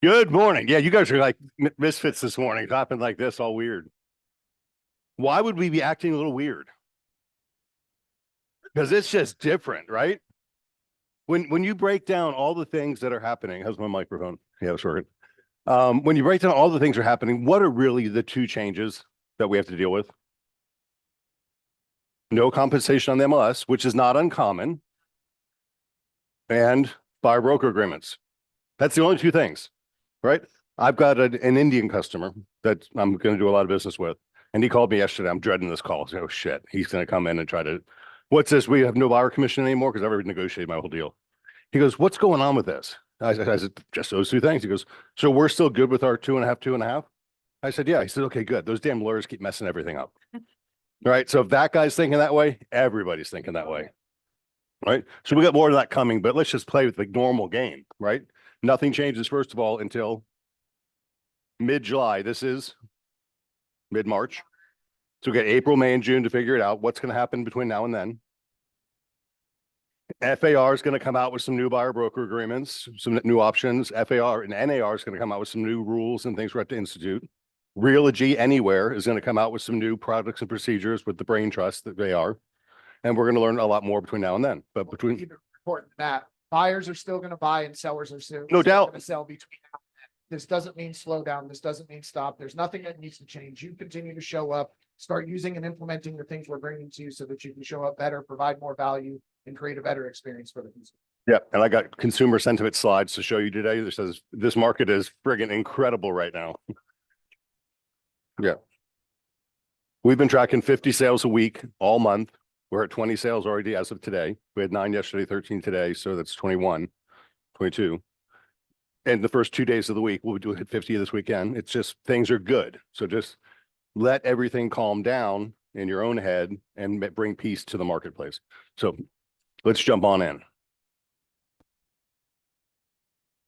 Good morning. Yeah, you guys are like misfits this morning. It's happened like this, all weird. Why would we be acting a little weird? Because it's just different, right? When you break down all the things that are happening, how's my microphone? Yeah, it's working. When you break down all the things that are happening, what are really the two changes that we have to deal with? No compensation on the MLS, which is not uncommon, and buyer broker agreements. That's the only two things, right? I've got an Indian customer that I'm going to do a lot of business with. And he called me yesterday. I'm dreading this call. So, oh shit, he's going to come in and try to, what's this? We have no buyer commission anymore because I've already negotiated my whole deal. He goes, what's going on with this? I said, just those two things. He goes, so we're still good with our 2.5, 2.5? I said, yeah. He said, okay, good. Those damn lawyers keep messing everything up. Right. So if that guy's thinking that way, everybody's thinking that way. Right. So we got more of that coming, but let's just play with the normal game. Right. Nothing changes, first of all, until mid-July. This is mid-March. So we got April, May, and June to figure it out. What's going to happen between now and then? FAR is going to come out with some new buyer broker agreements, some new options. FAR and NAR is going to come out with some new rules and things we have to institute. Realogy Anywhere is going to come out with some new products and procedures with the brain trust that they are. And we're going to learn a lot more between now and then. But between important that buyers are still going to buy and sellers are still no doubt going to sell between now and then. This doesn't mean slow down. This doesn't mean stop. There's nothing that needs to change. You continue to show up, start using and implementing the things we're bringing to you so that you can show up better, provide more value, and create a better experience for the consumer. Yeah, and I got consumer sentiment slides to show you today that says this market is friggin' incredible right now. Yeah. We've been tracking 50 sales a week all month. We're at 20 sales already as of today. We had 9 yesterday, 13 today, so that's 21, 22. And the first 2 days of the week, we'll do hit 50 this weekend. It's just things are good. So just let everything calm down in your own head and bring peace to the marketplace. So let's jump on in.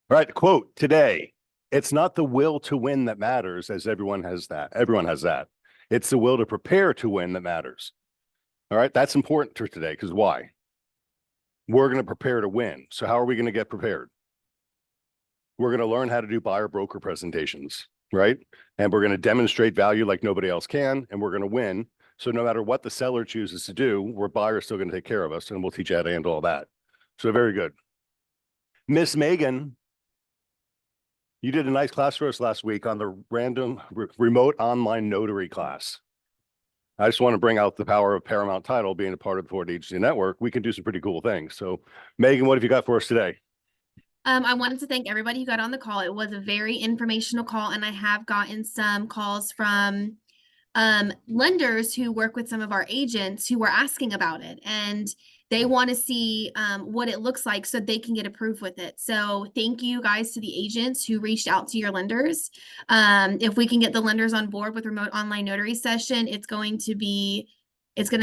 All right, the quote today. It's not the will to win that matters, as everyone has that. Everyone has that. It's the will to prepare to win that matters. All right, that's important for today because why? We're going to prepare to win. So how are we going to get prepared? We're going to learn how to do buyer broker presentations, right? And we're going to demonstrate value like nobody else can, and we're going to win. So no matter what the seller chooses to do, we're buyers still going to take care of us, and we'll teach you how to handle all that. So very good. Miss Megan, you did a nice class for us last week on the random remote online notary class. I just want to bring out the power of Paramount Title being a part of the Ford Agency Network. We can do some pretty cool things. So Megan, what have you got for us today? I wanted to thank everybody who got on the call. It was a very informational call, and I have gotten some calls from lenders who work with some of our agents who were asking about it, and they want to see what it looks like so they can get approved with it. So thank you guys to the agents who reached out to your lenders. If we can get the lenders on board with remote online notary session, it's going to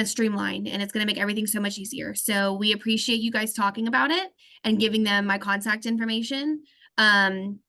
streamline and it's going to make everything so much easier. So we appreciate you guys talking about it and giving them my contact information. I'm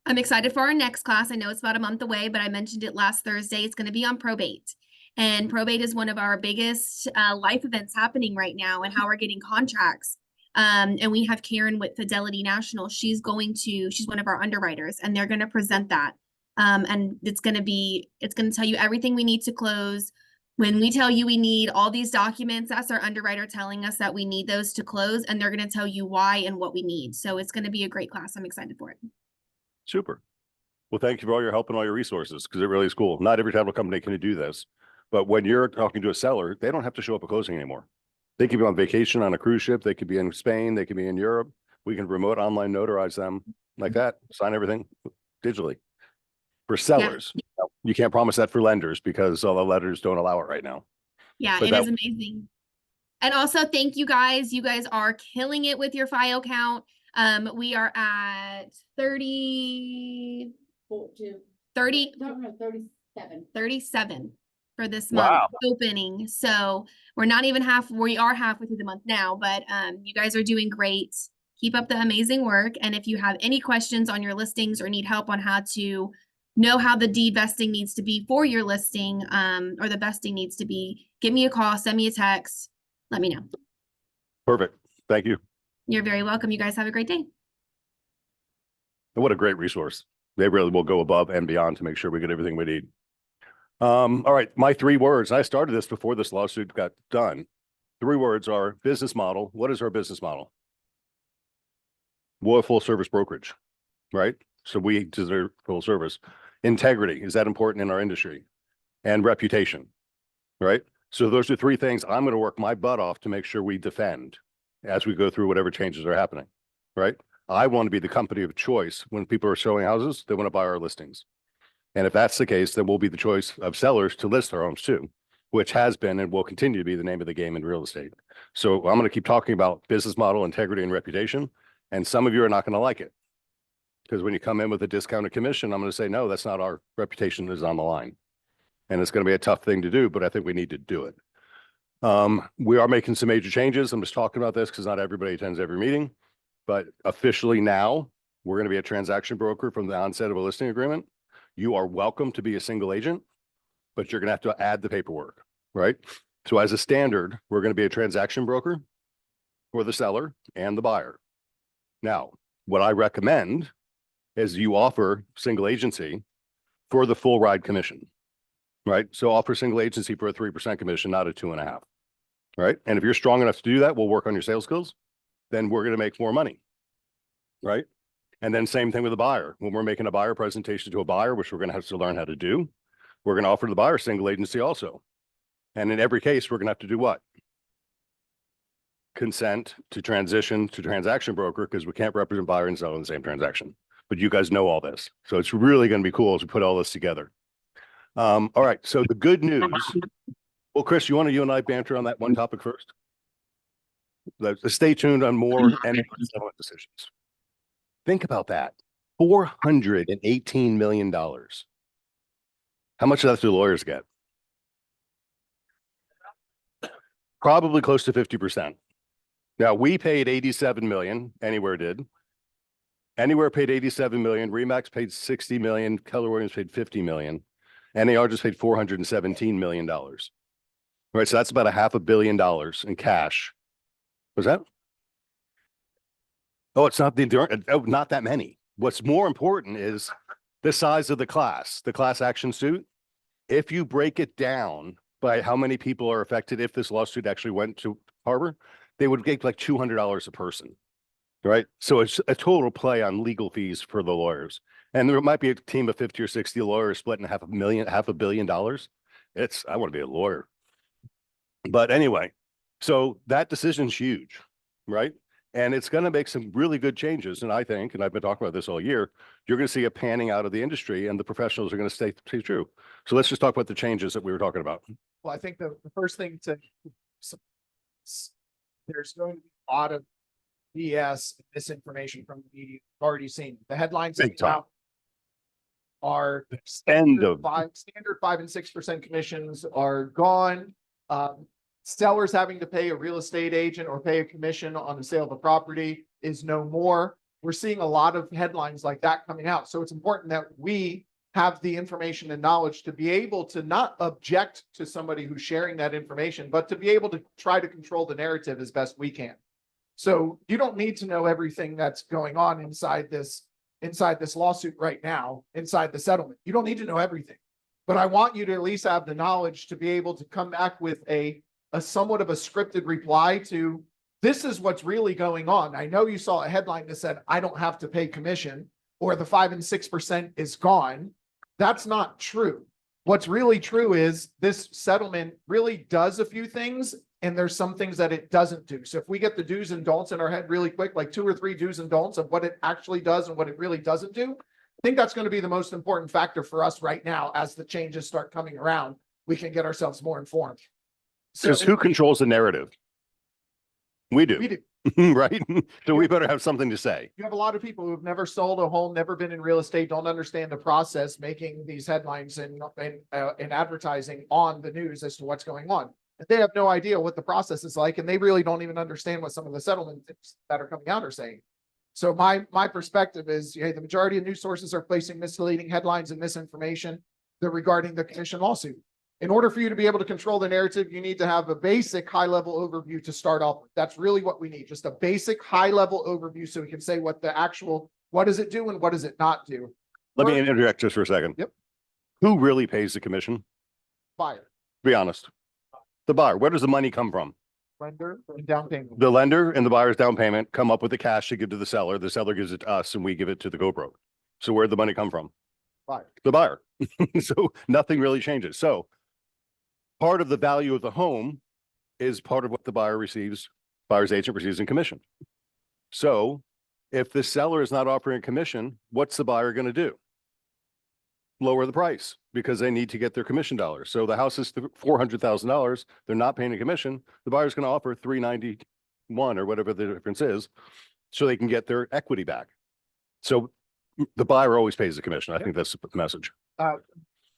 excited for our next class. I know it's about a month away, but I mentioned it last Thursday. It's going to be on probate. And probate is one of our biggest life events happening right now, and how we're getting contracts. And we have Karen with Fidelity National. She's one of our underwriters, and they're going to present that. And it's going to tell you everything we need to close. When we tell you we need all these documents, that's our underwriter telling us that we need those to close, and they're going to tell you why and what we need. So it's going to be a great class. I'm excited for it. Super. Well, thank you for all your help and all your resources, because it really is cool. Not every title company can do this, but when you're talking to a seller, they don't have to show up at closing anymore. They could be on vacation on a cruise ship. They could be in Spain. They could be in Europe. We can remote online notarize them like that, sign everything digitally. For sellers, yeah. You can't promise that for lenders because all the lenders don't allow it right now. Yeah, but it is amazing. And also, thank you guys. You guys are killing it with your file count. We are at 37 for this month. Wow. Opening. So we are halfway through the month now, but you guys are doing great. Keep up the amazing work. And if you have any questions on your listings or need help on how to know how the deed vesting needs to be for your listing, or the vesting needs to be, give me a call, send me a text, let me know. Perfect. Thank you. You're very welcome. You guys have a great day. And what a great resource. They really will go above and beyond to make sure we get everything we need. All right, my 3 words. I started this before this lawsuit got done. 3 words are business model. What is our business model? We're a full service brokerage, right? So we deserve full service. Integrity, is that important in our industry? And reputation, right? So those are 3 things I'm going to work my butt off to make sure we defend as we go through whatever changes are happening, right? I want to be the company of choice when people are showing houses, they want to buy our listings. And if that's the case, then we'll be the choice of sellers to list their homes too, which has been and will continue to be the name of the game in real estate. So I'm going to keep talking about business model, integrity, and reputation. And some of you are not going to like it because when you come in with a discounted commission, I'm going to say, no, that's not our reputation is on the line. And it's going to be a tough thing to do, but I think we need to do it. We are making some major changes. I'm just talking about this because not everybody attends every meeting, but officially now we're going to be a transaction broker from the onset of a listing agreement. You are welcome to be a single agent, but you're going to have to add the paperwork, right? So as a standard, we're going to be a transaction broker for the seller and the buyer. Now, what I recommend is you offer single agency for the full ride commission, right? So offer single agency for a 3% commission, not a 2.5%, right? And if you're strong enough to do that, we'll work on your sales skills. Then we're going to make more money, right? And then same thing with the buyer. When we're making a buyer presentation to a buyer, which we're going to have to learn how to do, we're going to offer the buyer single agency also. And in every case, we're going to have to do what? Consent to transition to transaction broker because we can't represent buyer and seller in the same transaction. But you guys know all this. So it's really going to be cool as we put all this together. All right. So the good news. Well, Chris, you and I banter on that one topic first? Stay tuned on more NAR settlement decisions. Think about that. $418 million. How much of that do lawyers get? Probably close to 50%. Now we paid 87 million. Anywhere did. Anywhere paid 87 million. Remax paid 60 million. Keller Williams paid 50 million. NAR just paid $417 million. Right. So that's about $500 million in cash. Was that? Oh, it's not not that many. What's more important is the size of the class action suit. If you break it down by how many people are affected, if this lawsuit actually went to Harbor, they would get like $200 a person, right? So it's a total play on legal fees for the lawyers. And there might be a team of 50 or 60 lawyers splitting $500 million. I want to be a lawyer. But anyway, so that decision's huge, right? And it's going to make some really good changes. And I think, and I've been talking about this all year, you're going to see a panning out of the industry and the professionals are going to stay true. So let's just talk about the changes that we were talking about. Well, I think the first thing there's going to be a lot of BS and misinformation from the media. We've already seen the headlines Big time. Are Standard 5 and 6% commissions are gone. Sellers having to pay a real estate agent or pay a commission on the sale of a property is no more. We're seeing a lot of headlines like that coming out. So it's important that we have the information and knowledge to be able to not object to somebody who's sharing that information, but to be able to try to control the narrative as best we can. So you don't need to know everything that's going on inside this lawsuit right now, inside the settlement. You don't need to know everything, but I want you to at least have the knowledge to be able to come back with a somewhat of a scripted reply to, this is what's really going on. I know you saw a headline that said, I don't have to pay commission, or the 5 and 6% is gone. That's not true. What's really true is this settlement really does a few things, and there's some things that it doesn't do. So if we get the do's and don'ts in our head really quick, like 2 or 3 do's and don'ts of what it actually does and what it really doesn't do, I think that's going to be the most important factor for us right now. As the changes start coming around, we can get ourselves more informed. Because who controls the narrative? We do. We do. Right? So we better have something to say. You have a lot of people who've never sold a home, never been in real estate, don't understand the process, making these headlines and advertising on the news as to what's going on. And they have no idea what the process is like, and they really don't even understand what some of the settlement things that are coming out are saying. So my perspective is, hey, the majority of news sources are placing misleading headlines and misinformation regarding the commission lawsuit. In order for you to be able to control the narrative, you need to have a basic high-level overview to start off with. That's really what we need, just a basic high-level overview so we can say what the actual What does it do and what does it not do? Let me First- interject just for a second. Yep. Who really pays the commission? Buyer, Be honest. The buyer. Where does the money come from? lender, and down payment. The lender and the buyer's down payment come up with the cash to give to the seller. The seller gives it to us and we give it to the GoPro. So where'd the money come from? Buyer. The buyer. So nothing really changes. So part of the value of the home is part of what the buyer receives, buyer's agent receives in commission. So if the seller is not offering a commission, what's the buyer going to do? Lower the price because they need to get their commission dollars. So the house is $400,000. They're not paying a commission. The buyer's going to offer $391 or whatever the difference is, so they can get their equity back. So the buyer always pays the commission. I think that's the message.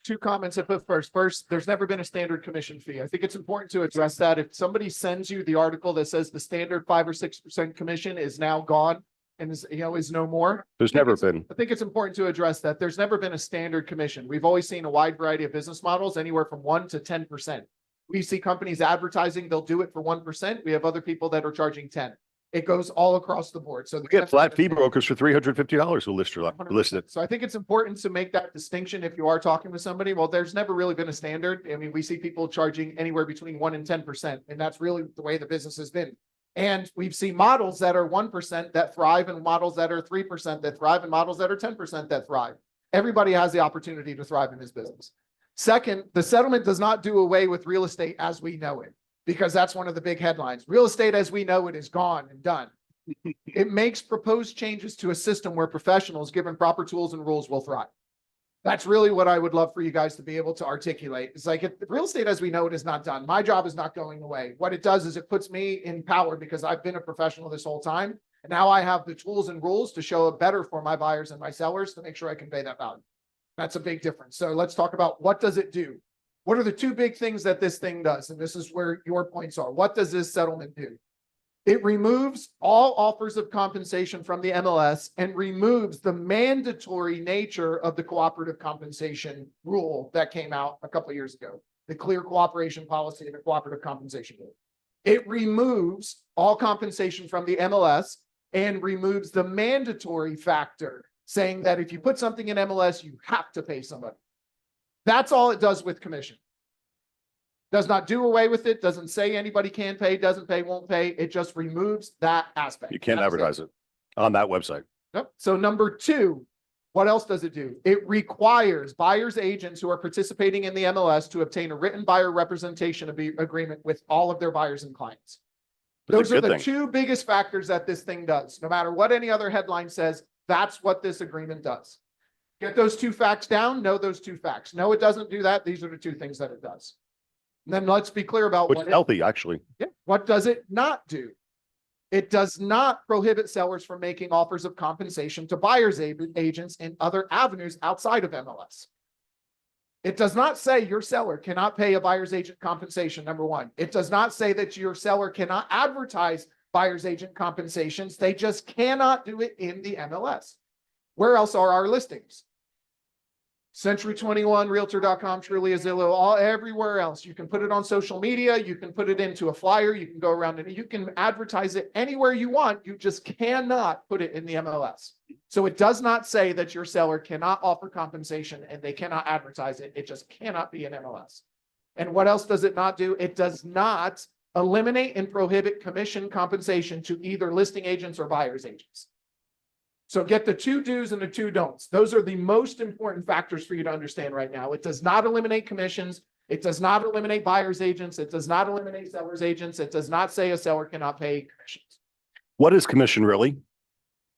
Two comments I put first. First, there's never been a standard commission fee. I think it's important to address that. If somebody sends you the article that says the standard 5 or 6% commission is now gone and is no more. There's never been. I think it's important to address that. There's never been a standard commission. We've always seen a wide variety of business models, anywhere from 1 to 10%. We see companies advertising, they'll do it for 1%. We have other people that are charging 10. It goes all across the board. So We get flat fee brokers for $350 who list it. So I think it's important to make that distinction if you are talking with somebody. Well, there's never really been a standard. I mean, we see people charging anywhere between 1 and 10%, and that's really the way the business has been. And we've seen models that are 1% that thrive, and models that are 3% that thrive, and models that are 10% that thrive. Everybody has the opportunity to thrive in this business. Second, the settlement does not do away with real estate as we know it, because that's one of the big headlines. Real estate as we know it is gone and done. It makes proposed changes to a system where professionals, given proper tools and rules, will thrive. That's really what I would love for you guys to be able to articulate. It's like, if real estate as we know it is not done, my job is not going away. What it does is it puts me in power because I've been a professional this whole time. And now I have the tools and rules to show up better for my buyers and my sellers to make sure I convey that value. That's a big difference. So let's talk about, what does it do? What are the two big things that this thing does? And this is where your points are. What does this settlement do? It removes all offers of compensation from the MLS and removes the mandatory nature of the cooperative compensation rule that came out a couple of years ago, the clear cooperation policy and the cooperative compensation rule. It removes all compensation from the MLS and removes the mandatory factor, saying that if you put something in MLS, you have to pay somebody. That's all it does with commission. Does not do away with it, doesn't say anybody can pay, doesn't pay, won't pay. It just removes that aspect. You can't advertise it on that website. Yep. So number two, what else does it do? It requires buyers agents who are participating in the MLS to obtain a written buyer representation agreement with all of their buyers and clients. That's Those are the two biggest factors that this thing does. No matter what any other headline says, that's what this agreement does. Get those two facts down, know those two facts. No, it doesn't do that. These are the two things that it does. And then let's be clear about Which is healthy, actually. what does it not do? It does not prohibit sellers from making offers of compensation to buyers agents in other avenues outside of MLS. It does not say your seller cannot pay a buyer's agent compensation, number one. It does not say that your seller cannot advertise buyer's agent compensations. They just cannot do it in the MLS. Where else are our listings? Century 21, Realtor.com, Trulia, Zillow, everywhere else. You can put it on social media. You can put it into a flyer. You can go around and you can advertise it anywhere you want. You just cannot put it in the MLS. So it does not say that your seller cannot offer compensation and they cannot advertise it. It just cannot be in MLS. And what else does it not do? It does not eliminate and prohibit commission compensation to either listing agents or buyer's agents. So get the two do's and the two don'ts. Those are the most important factors for you to understand right now. It does not eliminate commissions. It does not eliminate buyer's agents. It does not eliminate seller's agents. It does not say a seller cannot pay commissions. What is commission really?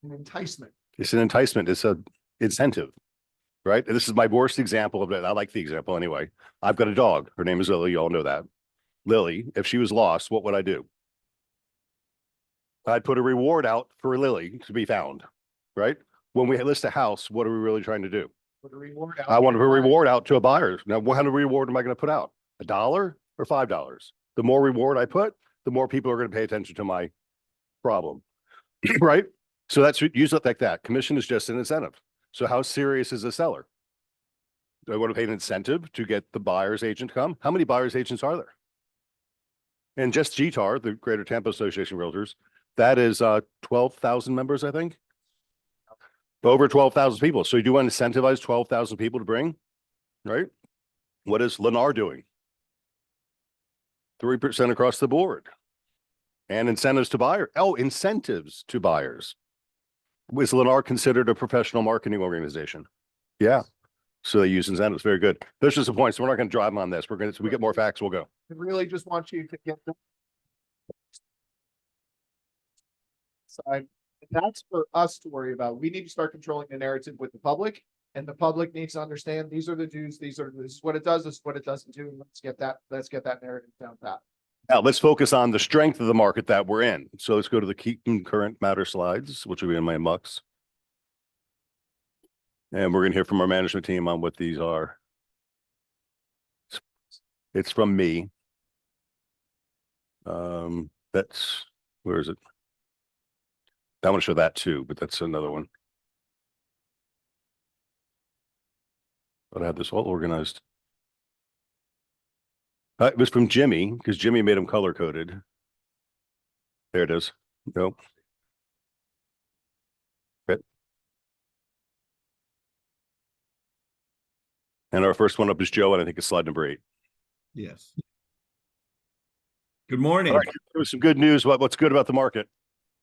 An enticement. It's an enticement. It's an incentive, right? And this is my worst example of it. I like the example anyway. I've got a dog. Her name is Lily. You all know that. Lily, if she was lost, what would I do? I'd put a reward out for Lily to be found. Right? When we list a house, what are we really trying to do? Put a reward out. I want to put a reward out to a buyer. Now, what kind of reward am I going to put out? $1 or $5? The more reward I put, the more people are going to pay attention to my problem. Right? So that's use it like that. Commission is just an incentive. So how serious is a seller? Do I want to pay an incentive to get the buyer's agent to come? How many buyer's agents are there? And just GTAR, the Greater Tampa Association of Realtors, that is 12,000 members, I think. Over 12,000 people. So you do want to incentivize 12,000 people to bring, right? What is NAR doing? 3% across the board. And incentives to buyers. Oh, incentives to buyers. Was NAR considered a professional marketing organization? Yeah. So they use incentives. Very good. Those are just the points. We're not going to drive on this. We're going to, we get more facts, we'll go. I really just want you to get the side. That's for us to worry about. We need to start controlling the narrative with the public, and the public needs to understand these are the dues, this is what it does, this is what it doesn't do. And let's get that narrative down pat. Now let's focus on the strength of the market that we're in. So let's go to the key current matter slides, which will be in my mucks. And we're going to hear from our management team on what these are. It's from me. That's, where is it? I want to show that too, but that's another one. But I have this all organized. It was from Jimmy, because Jimmy made them color coded. There it is. Nope. Okay. And our first one up is Joe, and I think it's slide number 8. Yes. Good morning. All right, there's some good news about what's good about the market.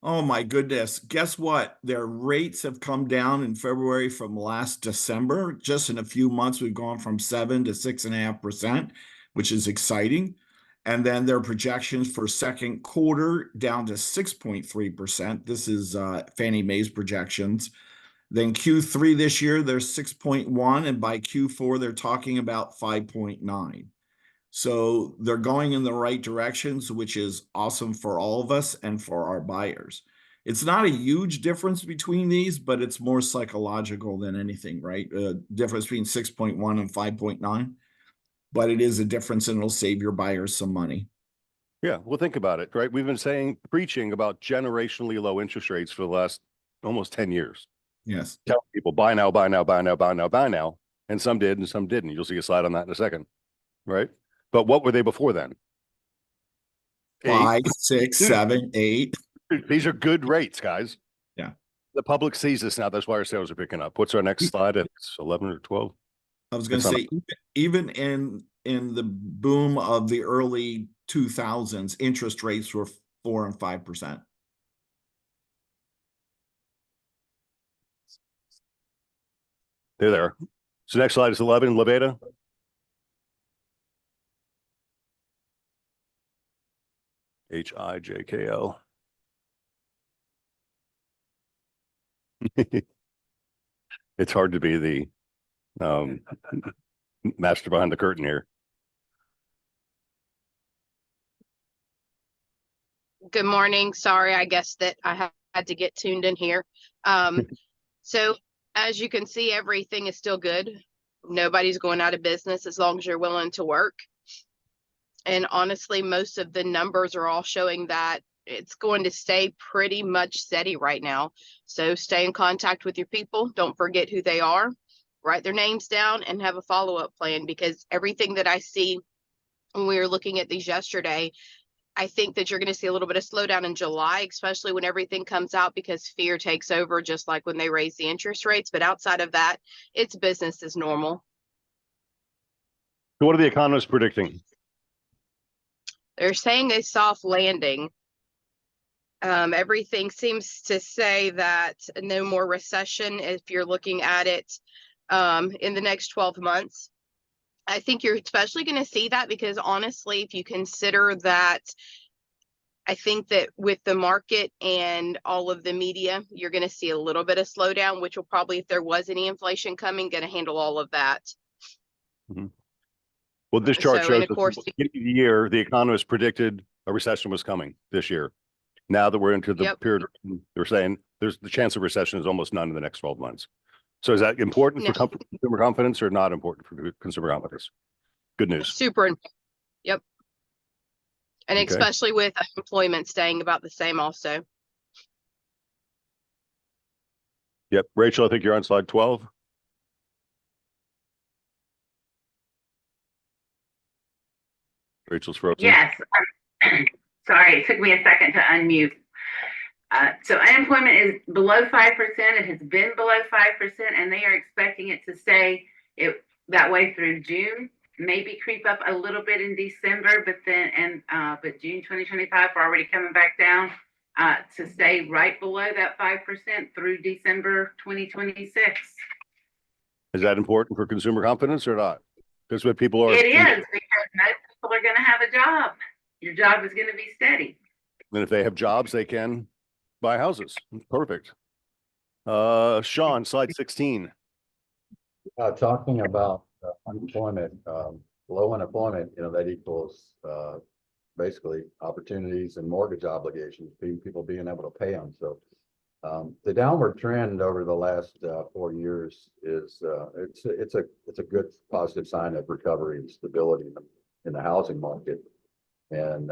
Oh my goodness. Guess what? Their rates have come down in February from last December. Just in a few months, we've gone from 7 to 6.5%, which is exciting. And then their projections for second quarter down to 6.3%. This is Fannie Mae's projections. Then Q3 this year, they're 6.1, and by Q4, they're talking about 5.9. So they're going in the right directions, which is awesome for all of us and for our buyers. It's not a huge difference between these, but it's more psychological than anything, right? Difference between 6.1 and 5.9, but it is a difference, and it'll save your buyers some money. Yeah, well, think about it, right? We've been preaching about generationally low interest rates for the last almost 10 years. Yes. Tell people buy now, buy now, buy now, buy now, buy now. And some did and some didn't. You'll see a slide on that in a second, right? But what were they before then? 5, 6, 7, 8. These are good rates, guys. Yeah. The public sees this now. That's why our sales are picking up. What's our next slide? It's 11 or 12. I was going to say, even in the boom of the early 2000s, interest rates were 4 and 5%. They're there. So next slide is 11, Levada. HIJKL. It's hard to be the master behind the curtain here. Good morning. Sorry, I guess that I had to get tuned in here. So as you can see, everything is still good. Nobody's going out of business as long as you're willing to work. And honestly, most of the numbers are all showing that it's going to stay pretty much steady right now. So stay in contact with your people. Don't forget who they are. Write their names down and have a follow-up plan, because everything that I see when we were looking at these yesterday, I think that you're going to see a little bit of slowdown in July, especially when everything comes out, because fear takes over, just like when they raise the interest rates. But outside of that, it's business as normal. So what are the economists predicting? They're saying a soft landing. Everything seems to say that no more recession if you're looking at it in the next 12 months. I think you're especially going to see that because honestly, if you consider that, I think that with the market and all of the media, you're going to see a little bit of slowdown, which will probably, if there was any inflation coming, going to handle all of that. Mm-hmm. Well, this chart shows of course, at the beginning of the year, the economists predicted a recession was coming this year. Now that we're into the period, they're saying there's the chance of recession is almost none in the next 12 months. So is that important for consumer confidence or not important for consumer confidence? Good news. Super. Yep. And especially with employment staying about the same also. Yep. Rachel, I think you're on slide 12. Rachel's frozen. Yes. Sorry, it took me a second to unmute. So unemployment is below 5%. It has been below 5%, and they are expecting it to stay that way through June. Maybe creep up a little bit in December, but June 2025 we're already coming back down to stay right below that 5% through December 2026. Is that important for consumer confidence or not? Because what people are. It is, because most people are going to have a job. Your job is going to be steady. And if they have jobs, they can buy houses. Perfect. Sean, slide 16. Talking about unemployment, low unemployment, that equals basically opportunities and mortgage obligations, people being able to pay them. So the downward trend over the last 4 years is it's a good positive sign of recovery and stability in the housing market, and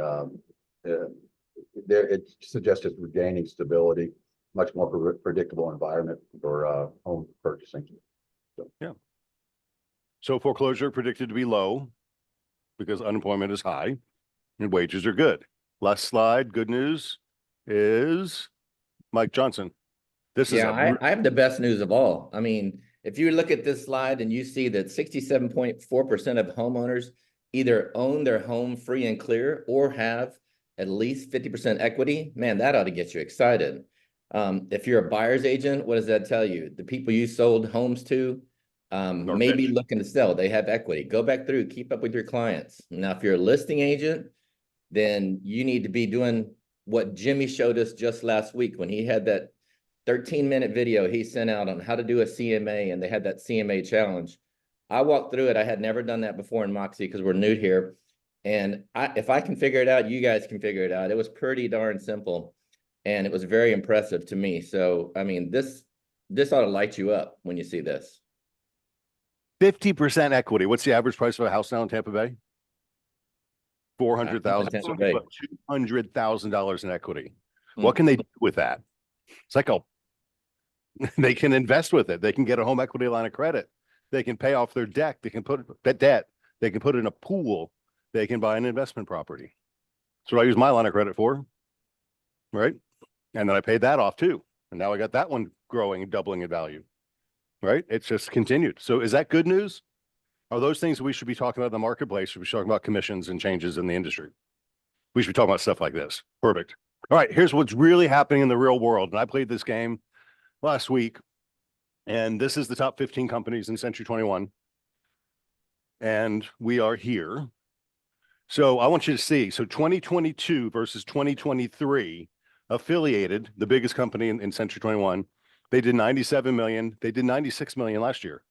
it suggests it's regaining stability, much more predictable environment for home purchasing. So, yeah. So foreclosure predicted to be low because unemployment is high and wages are good. Last slide, good news is Mike Johnson. This is I have the best news of all. I mean, if you look at this slide and you see that 67.4% of homeowners either own their home free and clear or have at least 50% equity, man, that ought to get you excited. If you're a buyer's agent, what does that tell you? The people you sold homes to may be looking to sell. They have equity. Go back through, keep up with your clients. Now, if you're a listing agent, then you need to be doing what Jimmy showed us just last week when he had that 13-minute video he sent out on how to do a CMA, and they had that CMA challenge. I walked through it. I had never done that before in Moxie because we're new here. And if I can figure it out, you guys can figure it out. It was pretty darn simple, and it was very impressive to me. So, I mean, this ought to light you up when you see this. 50% equity. What's the average price of a house now in Tampa Bay? $400,000. $200,000 in equity. What can they do with that? It's like they can invest with it. They can get a home equity line of credit. They can pay off their debt. They can put that debt. They can put it in a pool. They can buy an investment property. That's what I use my line of credit for, right? And then I paid that off too. And now I got that one growing and doubling in value, right? It's just continued. So is that good news? Are those things that we should be talking about in the marketplace? Should we be talking about commissions and changes in the industry? We should be talking about stuff like this. Perfect. All right, here's what's really happening in the real world. And I played this game last week, and this is the top 15 companies in Century 21. And we are here. So I want you to see, so 2022 versus 2023, affiliated, the biggest company in Century 21, they did 97 million. They did 96 million last year.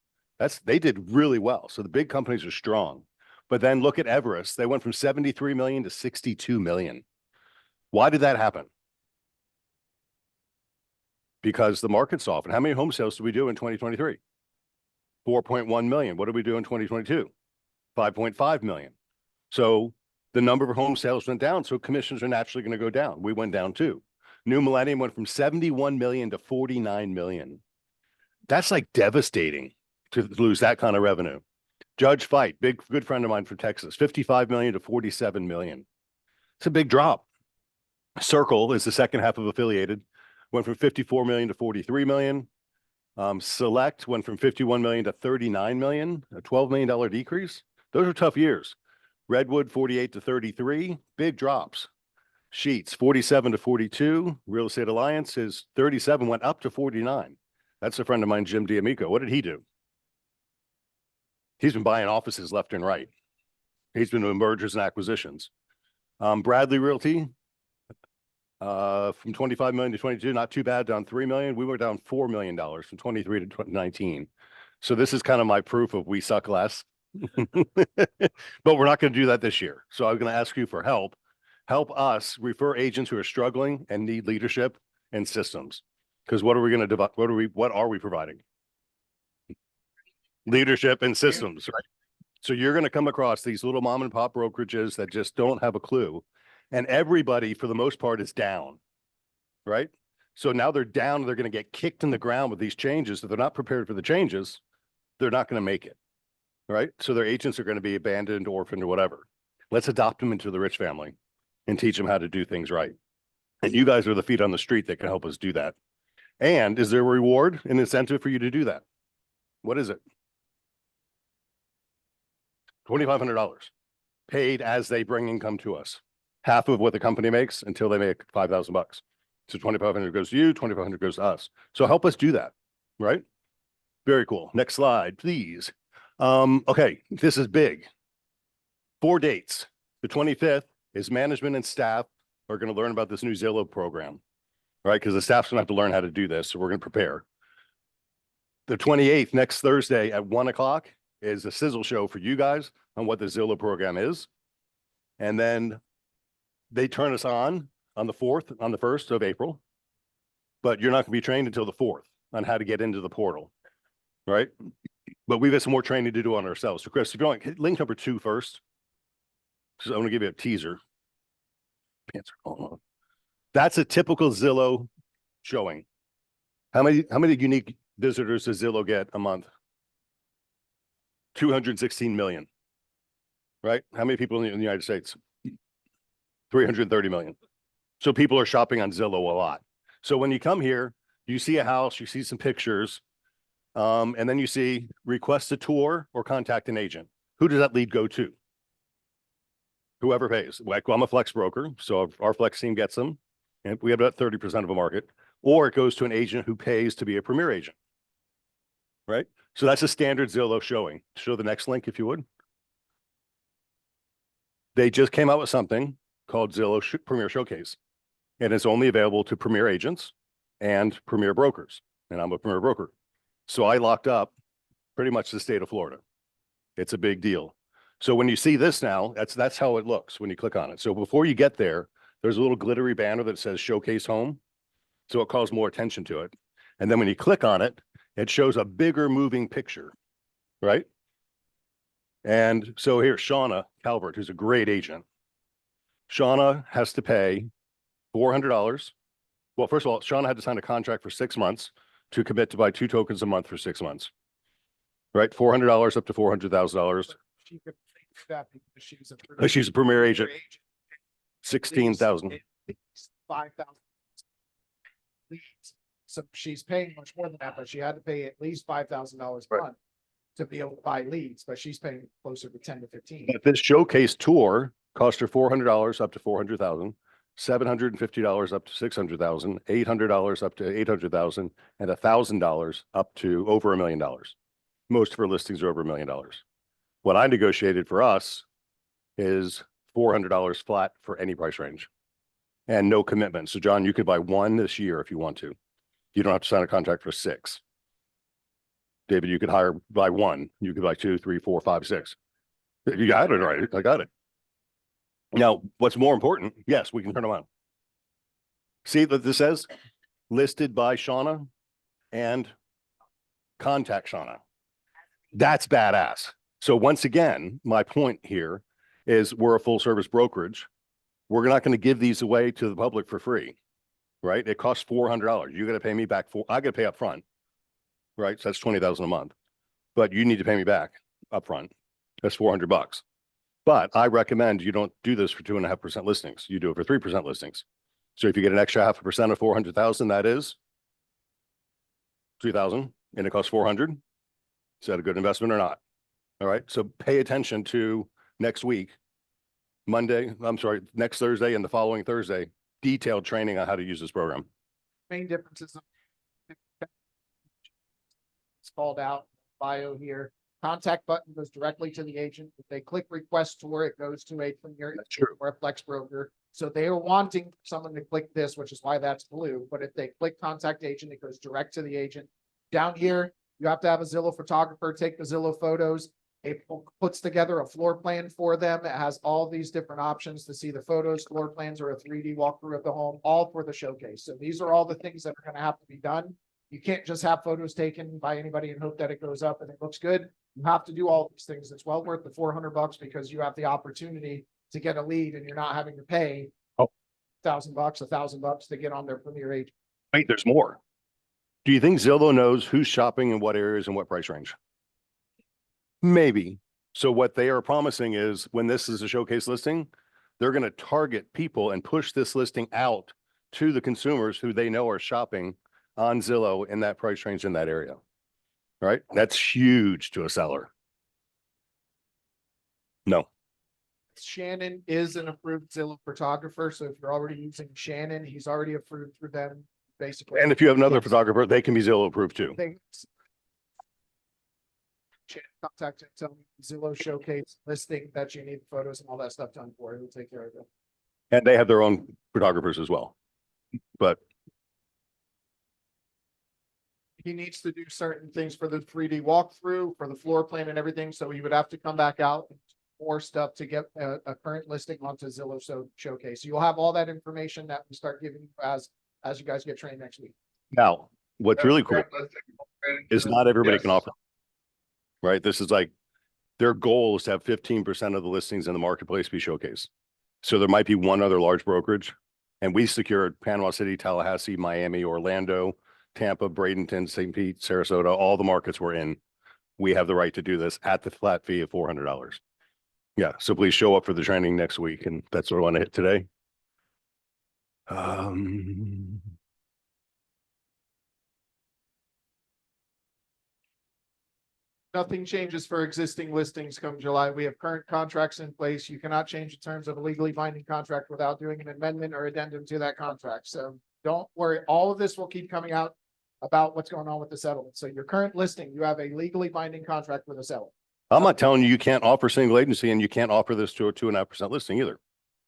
They did really well. So the big companies are strong. But then look at Everest. They went from 73 million to 62 million. Why did that happen? Because the market's softened. How many home sales did we do in 2023? 4.1 million. What did we do in 2022? 5.5 million. So the number of home sales went down. So commissions are naturally going to go down. We went down too. New Millennium went from 71 million to 49 million. That's like devastating to lose that kind of revenue. Judge Fight, good friend of mine from Texas, 55 million to 47 million. It's a big drop. Circle is the second half of affiliated, went from 54 million to 43 million. Select went from 51 million to 39 million, a $12 million decrease. Those are tough years. Redwood, 48 to 33, big drops. Sheets, 47 to 42. Real Estate Alliance is 37, went up to 49. That's a friend of mine, Jim D'Amico. What did he do? He's been buying offices left and right. He's been doing mergers and acquisitions. Bradley Realty, from 25 million to 22, not too bad, down 3 million. We were down $4 million from 23 to 2019. So this is kind of my proof of we suck less. But we're not going to do that this year. So I'm going to ask you for help. Help us refer agents who are struggling and need leadership and systems. Because what are we going to do? What are we providing? Leadership and systems, right? So you're going to come across these little mom and pop brokerages that just don't have a clue. And everybody, for the most part, is down, right? So now they're down, they're going to get kicked in the ground with these changes. If they're not prepared for the changes, they're not going to make it, right? So their agents are going to be abandoned, orphaned, or whatever. Let's adopt them into the rich family and teach them how to do things right. And you guys are the feet on the street that can help us do that. And is there a reward, an incentive for you to do that? What is it? $2,500 paid as they bring income to us. Half of what the company makes until they make $5,000. So 2,500 goes to you, 2,500 goes to us. So help us do that, right? Very cool. Next slide, please. Okay, this is big. 4 dates. The 25th is management and staff are going to learn about this new Zillow program, right? Because the staff's going to have to learn how to do this. So we're going to prepare. The 28th, next Thursday at 1 o'clock, is a sizzle show for you guys on what the Zillow program is. And then they turn us on the 1st of April, but you're not going to be trained until the 4th on how to get into the portal, right? But we've got some more training to do on ourselves. So Chris, if you want, hit link number 2 first. So I'm going to give you a teaser. Pants are falling off. That's a typical Zillow showing. How many unique visitors does Zillow get a month? 216 million, right? How many people in the United States? 330 million. So people are shopping on Zillow a lot. So when you come here, you see a house, you see some pictures, and then you see request a tour or contact an agent. Who does that lead go to? Whoever pays. Like, well, I'm a flex broker, so our flex team gets them, and we have about 30% of a market. Or it goes to an agent who pays to be a premier agent, right? So that's a standard Zillow showing. Show the next link if you would. They just came out with something called Zillow Premier Showcase, and it's only available to premier agents and premier brokers. And I'm a premier broker. So I locked up pretty much the state of Florida. It's a big deal. So when you see this now, that's how it looks when you click on it. So before you get there, there's a little glittery banner that says Showcase Home. So it calls more attention to it. And then when you click on it, it shows a bigger moving picture, right? And so here's Shauna Calvert, who's a great agent. Shauna has to pay $400. Well, first of all, Shauna had to sign a contract for 6 months to commit to buy 2 tokens a month for 6 months, right? $400 up to $400,000. She could do that because She's a premier agent. 16,000. 5,000 leads. So she's paying much more than that, but she had to pay at least $5,000 a Right. month to be able to buy leads, but she's paying closer to 10 to 15. But this showcase tour cost her $400 up to $400,000, $750 up to $600,000, $800 up to $800,000, and $1,000 up to over $1 million. Most of her listings are over $1 million. What I negotiated for us is $400 flat for any price range and no commitment. So John, you could buy 1 this year if you want to. You don't have to sign a contract for 6. David, you could buy 1. You could buy 2, 3, 4, 5, 6. You got it right. I got it. Now, what's more important? Yes, we can turn them on. See that this says listed by Shauna and contact Shauna. That's badass. So once again, my point here is we're a full service brokerage. We're not going to give these away to the public for free, right? It costs $400. You got to pay me back I got to pay up front, right? So that's $20,000 a month, but you need to pay me back up front. That's $400. But I recommend you don't do this for 2.5% listings. You do it for 3% listings. So if you get an extra 0.5% of 400,000, that is 3,000, and it costs 400. Is that a good investment or not? All right. So pay attention to next week, next Thursday and the following Thursday, detailed training on how to use this program. Main differences. It's called out bio here. Contact button goes directly to the agent. If they click request tour, it goes to a premier or a flex broker. So they are wanting someone to click this, which is why that's blue. But if they click contact agent, it goes direct to the agent. Down here, you have to have a Zillow photographer take the Zillow photos. It puts together a floor plan for them. It has all these different options to see the photos, floor plans, or a 3D walkthrough of the home, all for the showcase. So these are all the things that are going to have to be done. You can't just have photos taken by anybody and hope that it goes up and it looks good. You have to do all these things. It's well worth the $400 because you have the opportunity to get a lead and you're not having to pay $1,000, $1,000 to get on their premier agent. Wait, there's more. Do you think Zillow knows who's shopping in what areas and what price range? Maybe. So what they are promising is when this is a showcase listing, they're going to target people and push this listing out to the consumers who they know are shopping on Zillow in that price range in that area. Right? That's huge to a seller. No. Shannon is an approved Zillow photographer, so if you're already using Shannon, he's already approved for them, basically. And if you have another Yes. photographer, they can be Zillow approved too. Shannon, contact him, tell him Zillow showcase listing that you need photos and all that stuff done for. He'll take care of it. And they have their own photographers as well. But He needs to do certain things for the 3D walkthrough, for the floor plan and everything, so he would have to come back out and do more stuff to get a current listing onto Zillow showcase. You'll have all that information that we start giving you as you guys get trained next week. now, what's really cool is not everybody can offer. Right? This is like their goal is to have 15% of the listings in the marketplace be showcased. So there might be one other large brokerage, and we secured Panama City, Tallahassee, Miami, Orlando, Tampa, Bradenton, St. Pete, Sarasota, all the markets we're in. We have the right to do this at the flat fee of $400. Yeah, so please show up for the training next week, and that's what I want to hit today. Nothing changes for existing listings come July. We have current contracts in place. You cannot change the terms of a legally binding contract without doing an amendment or addendum to that contract. So don't worry. All of this will keep coming out about what's going on with the settlement. So your current listing, you have a legally binding contract with a seller. I'm not telling you can't offer single agency and you can't offer this to a 2.5% listing either.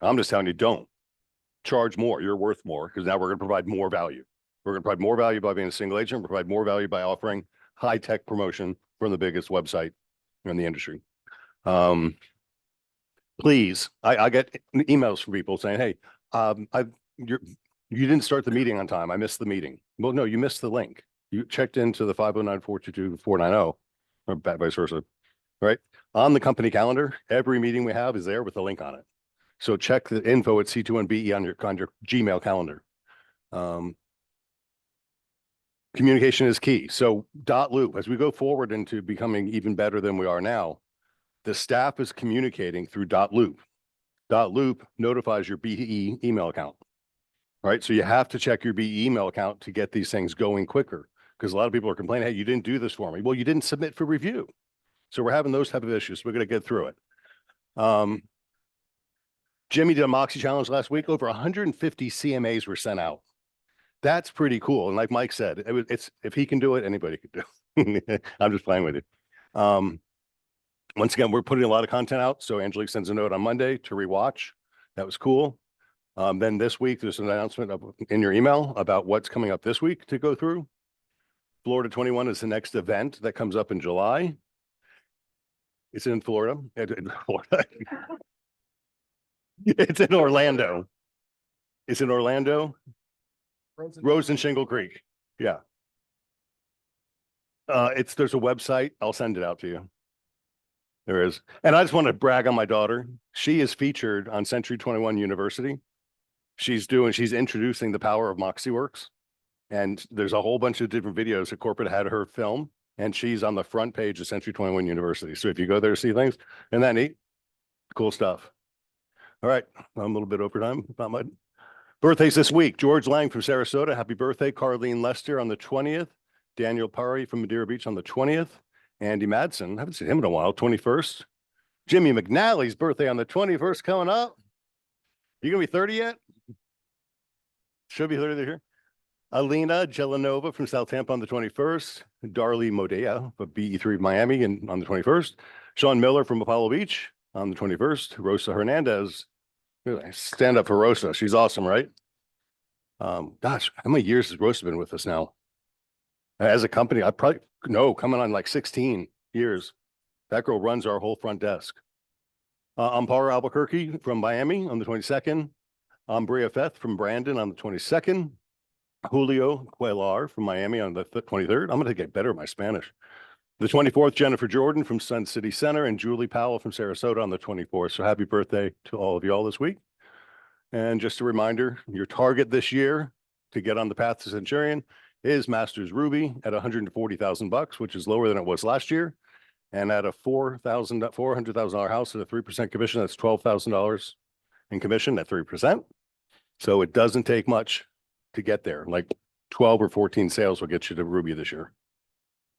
I'm just telling you, don't charge more. You're worth more because now we're going to provide more value. We're going to provide more value by being a single agent, provide more value by offering high-tech promotion from the biggest website in the industry. Please, I get emails from people saying, hey, you didn't start the meeting on time. I missed the meeting. Well, no, you missed the link. You checked into the 509-422-490 or vice versa, right? On the company calendar, every meeting we have is there with a link on it. So check the info at C21BE on your Gmail calendar. Communication is key. So .loop, as we go forward into becoming even better than we are now, the staff is communicating through .loop. .loop notifies your BE email account, right? So you have to check your BE email account to get these things going quicker because a lot of people are complaining, hey, you didn't do this for me. Well, you didn't submit for review. So we're having those type of issues. We're going to get through it. Jimmy did a Moxie challenge last week. Over 150 CMAs were sent out. That's pretty cool. And like Mike said, it's if he can do it, anybody can do it. I'm just playing with it. Once again, we're putting a lot of content out. So Angelique sends a note on Monday to rewatch. That was cool. Then this week, there's an announcement in your email about what's coming up this week to go through. Florida 21 is the next event that comes up in July. It's in Florida. It's in Orlando. It's in Orlando. Rose and Shingle Creek. Yeah. There's a website. I'll send it out to you. There is. And I just want to brag on my daughter. She is featured on Century 21 University. She's introducing the power of MoxieWorks. And there's a whole bunch of different videos that corporate had her film. And she's on the front page of Century 21 University. So if you go there to see things, isn't that neat? Cool stuff. All right. I'm a little bit over time. Not much. Birthdays this week. George Lang from Sarasota. Happy birthday. Carlene Lester on the 20th. Daniel Pari from Madeira Beach on the 20th. Andy Madsen. Haven't seen him in a while. 21st. Jimmy McNally's birthday on the 21st coming up. You going to be 30 yet? Should be 30 this year. Alina Gelanova from South Tampa on the 21st. Darlie Modea of BE3 Miami on the 21st. Sean Miller from Apollo Beach on the 21st. Rosa Hernandez. Stand up for Rosa. She's awesome, right? Gosh, how many years has Rosa been with us now? As a company, I probably know coming on like 16 years. That girl runs our whole front desk. Amparo Albuquerque from Miami on the 22nd. Bria Feth from Brandon on the 22nd. Julio Cuellar from Miami on the 23rd. I'm going to get better at my Spanish. The 24th, Jennifer Jordan from Sun City Center and Julie Powell from Sarasota on the 24th. So happy birthday to all of y'all this week. And just a reminder, your target this year to get on the path to Centurion is Masters Ruby at $140,000, which is lower than it was last year. And at a $400,000 house at a 3% commission, that's $12,000 in commission at 3%. So it doesn't take much to get there. Like 12 or 14 sales will get you to Ruby this year.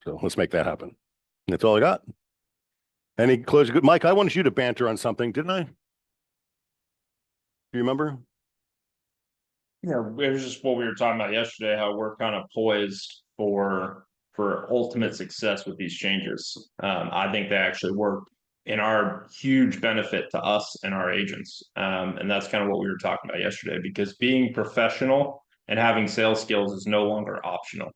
So let's make that happen. That's all I got. Any closing? Mike, I wanted you to banter on something, didn't I? Do you remember? Yeah, it was just what we were talking about yesterday, how we're kind of poised for ultimate success with these changes. I think they actually work in our huge benefit to us and our agents. And that's kind of what we were talking about yesterday, because being professional and having sales skills is no longer optional.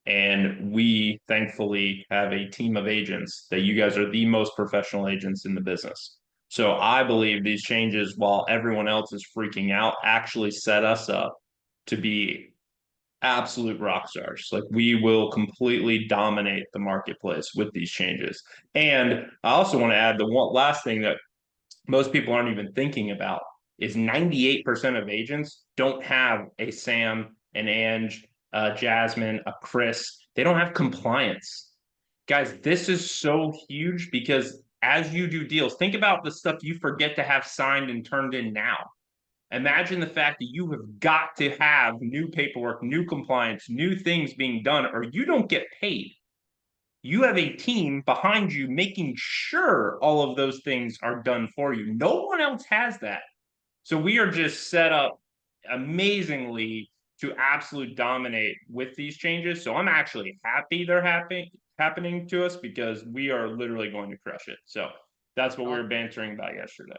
And we thankfully have a team of agents that you guys are the most professional agents in the business. So I believe these changes, while everyone else is freaking out, actually set us up to be absolute rock stars. Like, we will completely dominate the marketplace with these changes. And I also want to add the one last thing that most people aren't even thinking about is 98% of agents don't have a Sam, an Ange, Jasmine, a Chris. They don't have compliance. Guys, this is so huge, because as you do deals, think about the stuff you forget to have signed and turned in now. Imagine the fact that you have got to have new paperwork, new compliance, new things being done, or you don't get paid. You have a team behind you making sure all of those things are done for you. No one else has that. So we are just set up amazingly to absolutely dominate with these changes. So I'm actually happy they're happening to us, because we are literally going to crush it. So that's what we were bantering about yesterday.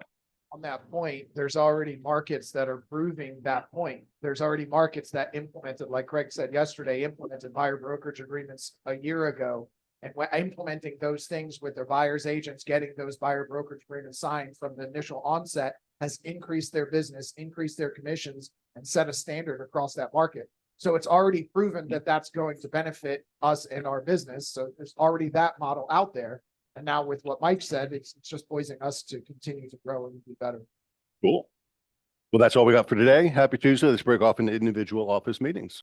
On that point, there's already markets that are proving that point. There's already markets that implemented, like Craig said yesterday, implemented buyer brokerage agreements a year ago, and implementing those things with their buyers agents, getting those buyer brokerage agreements signed from the initial onset has increased their business, increased their commissions, and set a standard across that market. So it's already proven that that's going to benefit us and our business. So there's already that model out there. And now with what Mike said, it's just poising us to continue to grow and be better. Cool. Well, that's all we got for today. Happy Tuesday. Let's break off into individual office meetings.